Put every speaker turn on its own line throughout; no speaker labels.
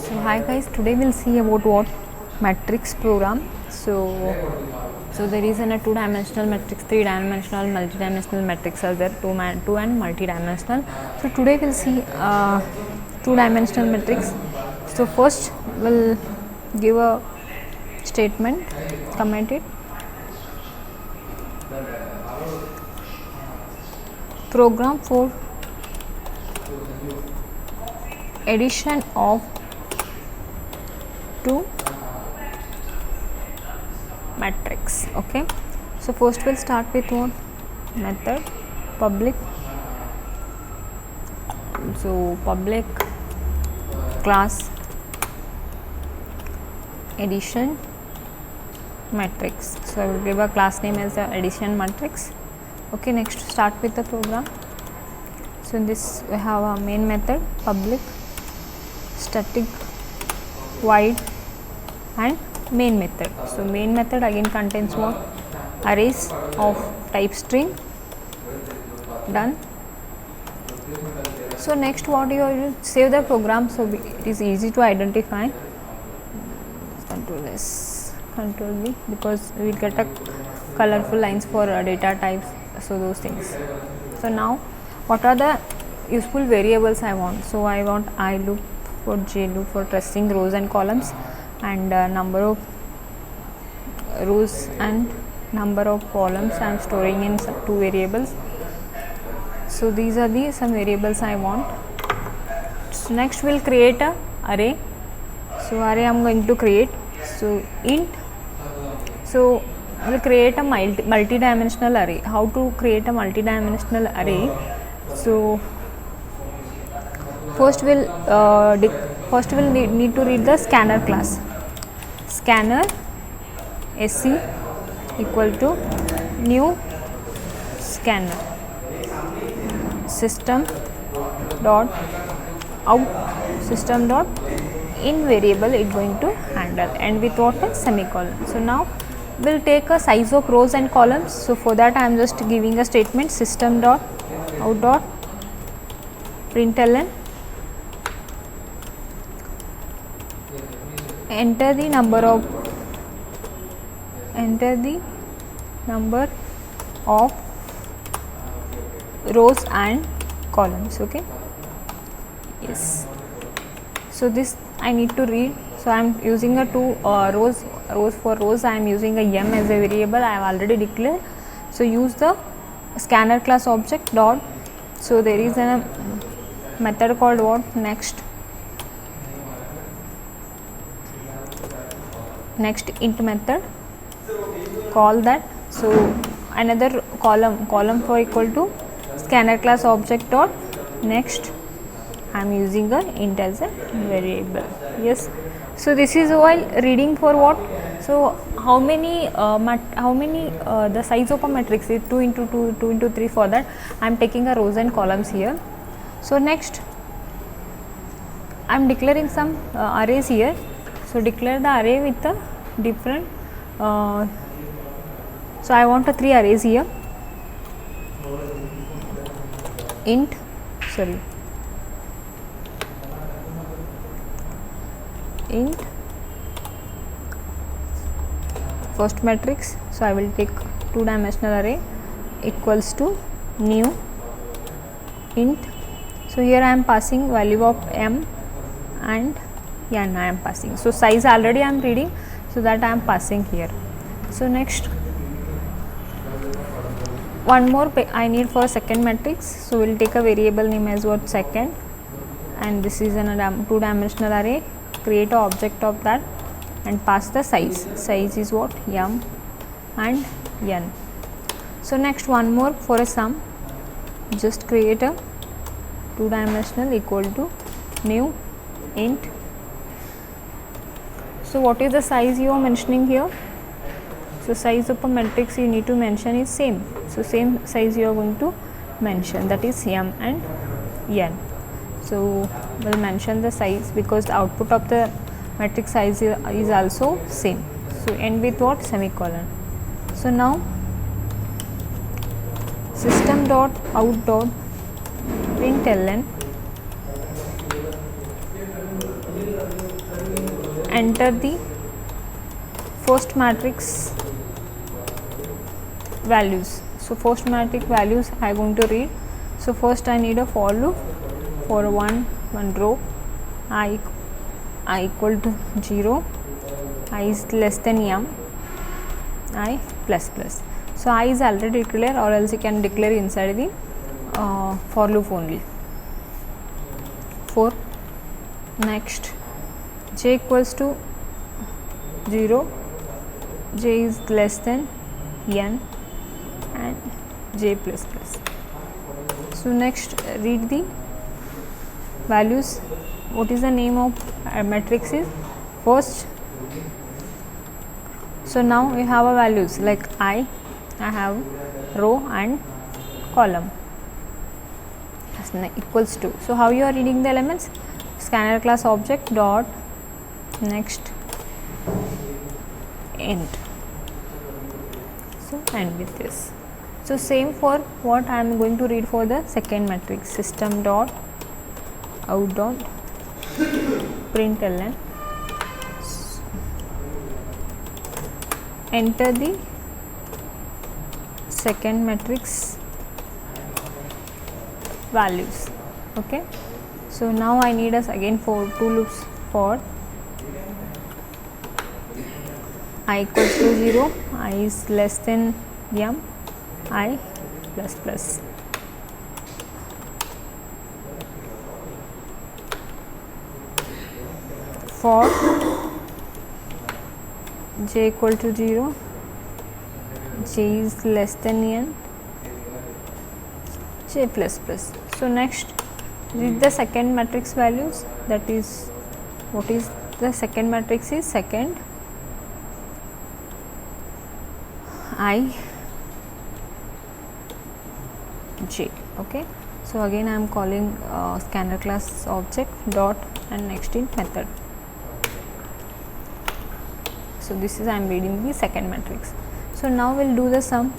So hi guys, today we'll see about what matrix program. So there is a two-dimensional matrix, three-dimensional, multi-dimensional matrix are there, two and multi-dimensional. So today we'll see two-dimensional matrix. So first we'll give a statement, comment it. Program for addition of two matrix. Okay, so first we'll start with what method public. So public class addition matrix. So I will give a class name as the addition matrix. Okay, next start with the program. So in this we have a main method public, static, void and main method. So main method again contains what arrays of type string. Done. So next what you will save the program, so it is easy to identify. Control S, Control V, because we will get a colorful lines for data types, so those things. So now what are the useful variables I want? So I want I loop for j loop for tracing rows and columns, and number of rows and number of columns I am storing in two variables. So these are the some variables I want. So next we'll create a array. So array I am going to create. So int. So we'll create a multi-dimensional array. How to create a multi-dimensional array? So first we'll need to read the scanner class. Scanner sc equal to new scanner system dot out system dot in variable it going to handle, and with what a semicolon. So now we'll take a size of rows and columns. So for that I am just giving a statement system dot out dot println, enter the number of rows and columns. Okay, yes. So this I need to read. So I am using a two rows for rows I am using a m as a variable I have already declared. So use the scanner class object dot. So there is a method called what next int method, call that. So another column for equal to scanner class object dot next. I am using a int as a variable. Yes. So this is while reading for what. So how many the size of a matrix is 2 into 2, 2 into 3. For that I am taking a rows and columns here. So next I am declaring some arrays here. So declare the array with the different. So I want a 3 arrays here. Int first matrix. So I will take two-dimensional array equals to new int. So here I am passing value of m and n I am passing. So size already I am reading, so that I am passing here. So next one more I need for second matrix. So we will take a variable name as what second, and this is an two-dimensional array. Create a object of that and pass the size. Size is what m and n. So next one more for a sum. Just create a two-dimensional equal to new int. So what is the size you are mentioning here? So size of a matrix you need to mention is same. So same size you are going to mention, that is m and n. So we'll mention the size because the output of the matrix size is also same. So end with what semicolon. So now system dot out dot println enter the first matrix values. So first matrix values I am going to read. So first I need a for loop for one row, I equal to 0, I is less than m, I plus plus. So I is already declared, or else you can declare inside the for loop only. For next j equals to 0, j is less than n, and j plus plus. So next read the values. What is the name of matrix is first. So now we have a values like I have row and column equals to. So how you are reading the elements? Scanner class object dot next end. So end with this. So same for what I am going to read for the second matrix, system dot out dot println. Enter the second matrix values. Okay. So now I need us again for two loops for I equals to 0, I is less than m, I plus plus. For j equal to 0, j is less than n, j plus plus. So next read the second matrix values, that is what is the second matrix is second I j. Okay. So again I am calling scanner class object dot and next in method. So this is I am reading the second matrix. So now we will do the sum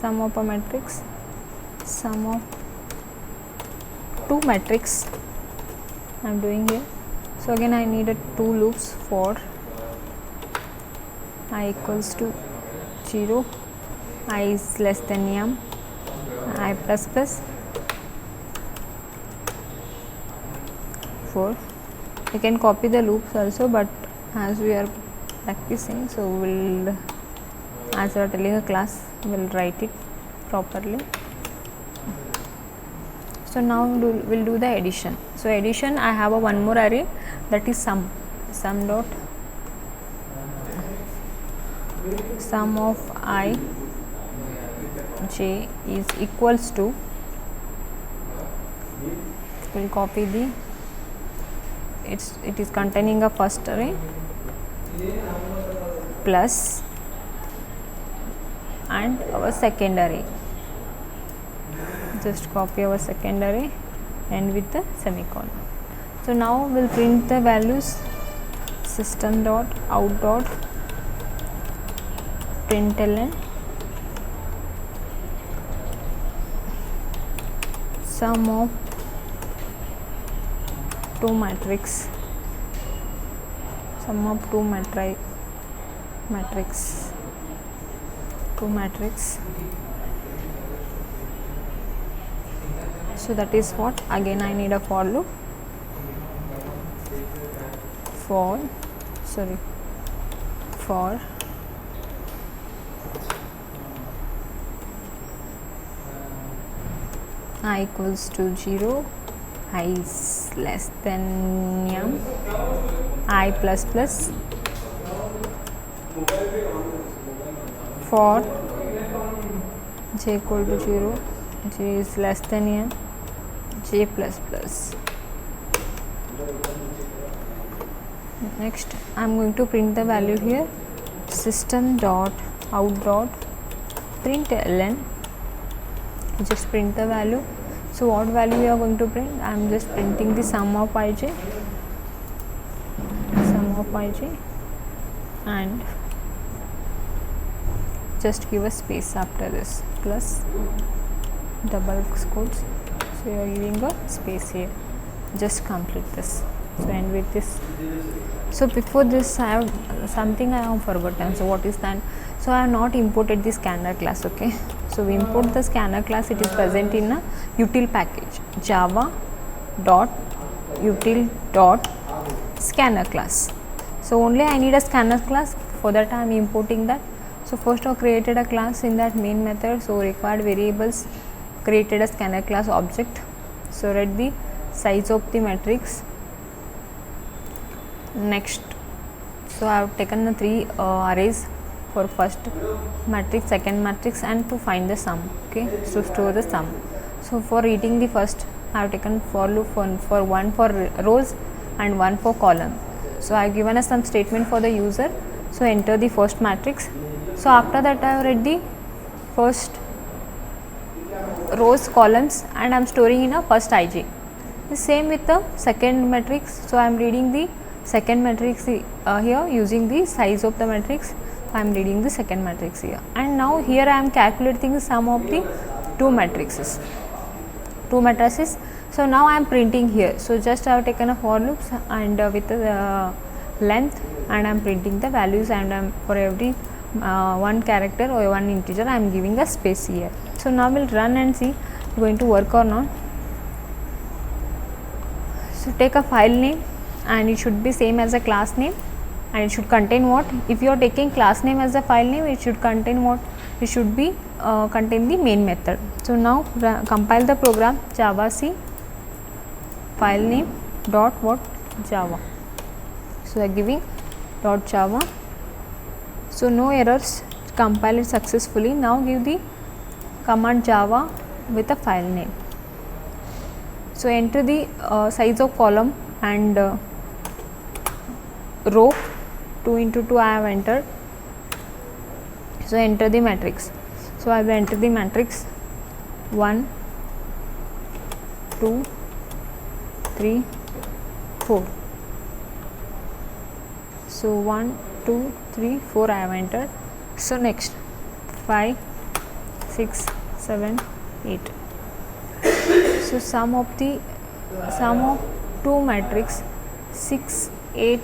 of a matrix, sum of two matrix I am doing here. So again I needed two loops for I equals to 0, I is less than m, I plus plus. For you can copy the loops also, but as we are practicing, so we'll, as we are telling a class, we'll write it properly. So now we'll do the addition. So addition, I have a one more array, that is sum dot sum of I j is equals to, we'll copy the, it is containing a first array plus and our second array. Just copy our second array and with the semicolon. So now we'll print the values, system dot out dot println sum of two matrix, sum of two matrix. So that is what, again I need a for loop for I equals to 0, I is less than m, I plus plus. For j equal to 0, j is less than n, j plus plus. Next I am going to print the value here, system dot out dot println, just print the value. So what value we are going to print? I am just printing the sum of ij, and just give a space after this, plus double quotes. So So you are giving a space here. Just complete this. So end with this. So before this I have something I have forgotten. So what is that? So I have not imported the scanner class. Okay. So we import the scanner class. It is present in a util package java dot util dot scanner class. So only I need a scanner class. For that I am importing that. So first I have created a class in that main method. So required variables, created a scanner class object. So write the size of the matrix. Next, so I have taken the three arrays for first matrix, second matrix, and to find the sum. Okay, so store the sum. So for reading the first, I have taken for loop for one for rows and one for column. So I have given us some statement for the user. So enter the first matrix. So after that I have read the first rows, columns, and I am storing in a first ij. The same with the second matrix. So I am reading the second matrix here using the size of the matrix. I am reading the second matrix here, and now here I am calculating the sum of the two matrices. So now I am printing here. So just I have taken a for loops and with the length, and I am printing the values, and for every one character or one integer I am giving a space here. So now we will run and see going to work or not. So take a file name, and it should be same as a class name, and it should contain what? If you are taking class name as a file name, it should contain what? It should be contain the main method. So now compile the program javac file name dot what? Java. So I am giving dot java. So no errors, compile it successfully. Now give the command java with a file name. So enter the size of column and row. 2 into 2 I have entered. So enter the matrix. So I will enter the matrix 1, 2, 3, 4. So 1, 2, 3, 4 I have entered. So next 5, 6, 7, 8. So sum of two matrix 6, 8,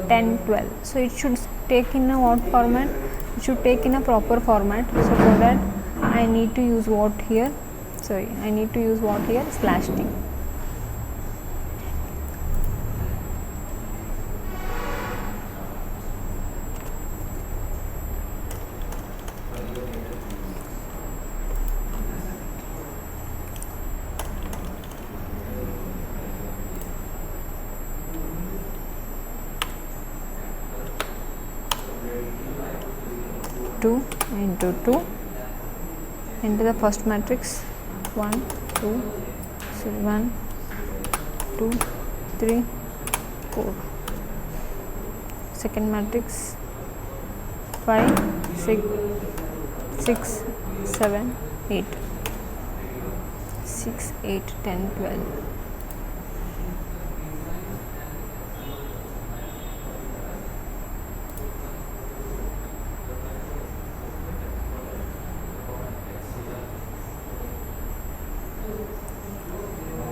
10, 12. So it should take in a what format? It should take in a proper format. So for that I need to use what here? Sorry, I need to use what here? /t. Into 2 into the first matrix 1, 2, so 1, 2, 3, 4. Second matrix 5, 6, 7, 8. 6, 8, 10, 12.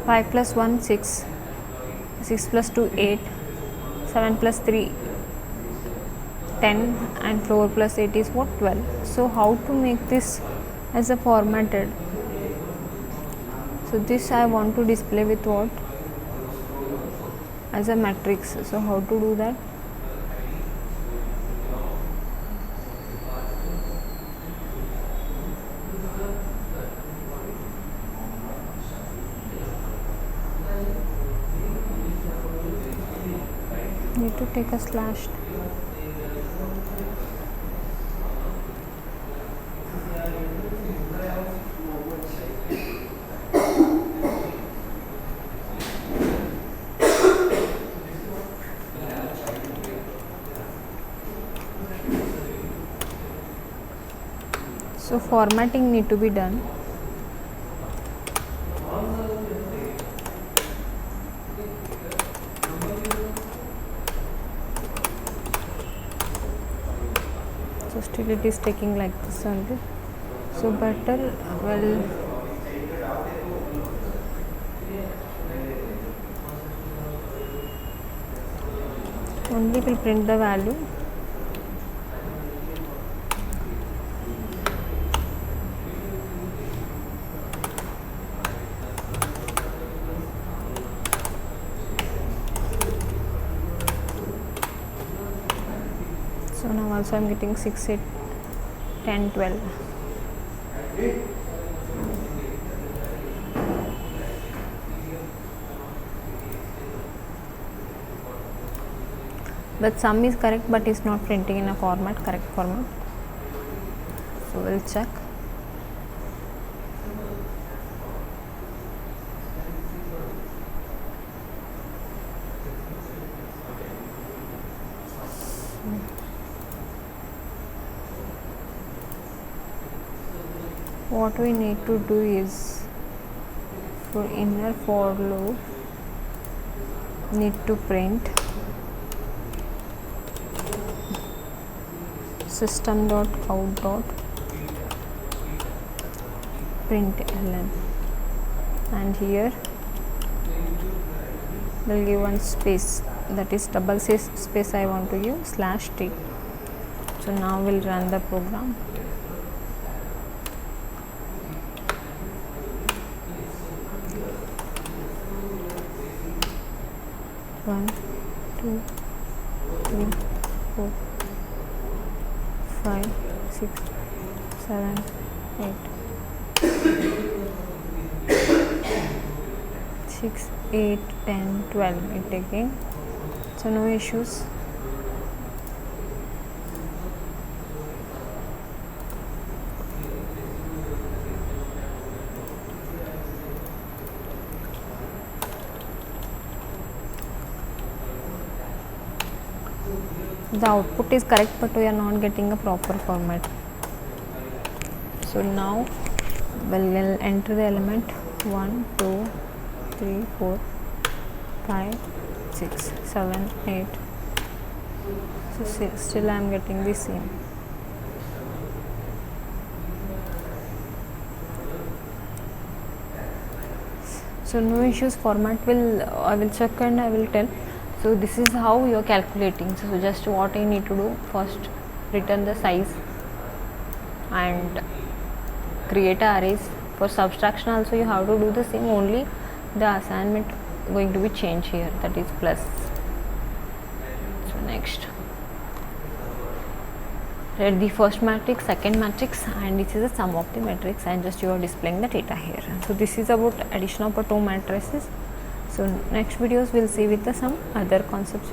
Five plus 1, 6, 6 plus 2, 8, 7 plus 3, 10, and 4 plus 8 is what? 12. So how to make this as a formatted? So this I want to display with what? As a matrix. So how to do that? Need to take a slash. So formatting need to be done. So still it is taking like this only. So better, well, only will print the value. So now also I am getting 6, 8, 10, 12. But sum is correct, but is not printing in a correct format. So we'll check. What we need to do is, for inner for loop, need to print system.out.println, and here we'll give one space, that is double space I want to give /t. So now we'll run the program. One, two, three, 4, 5, 6, 7, 8, 6, 8, 10, 12 it taking. So no issues. The output is correct, but we are not getting a proper format. So now we'll enter the element 1, 2, 3, 4, 5, 6, 7, 8. So still I am getting the same. So no issues, format will, I will check and I will tell. So this is how you are calculating. So just what I need to do, first return the size and create arrays. For subtraction also you have to do the same, only the assignment going to be changed here, that is plus. So next, read the first matrix, second matrix, and this is the sum of the matrix, and just you are displaying the data here. So this is about addition of 2 matrices. So next videos we'll see with some other concepts.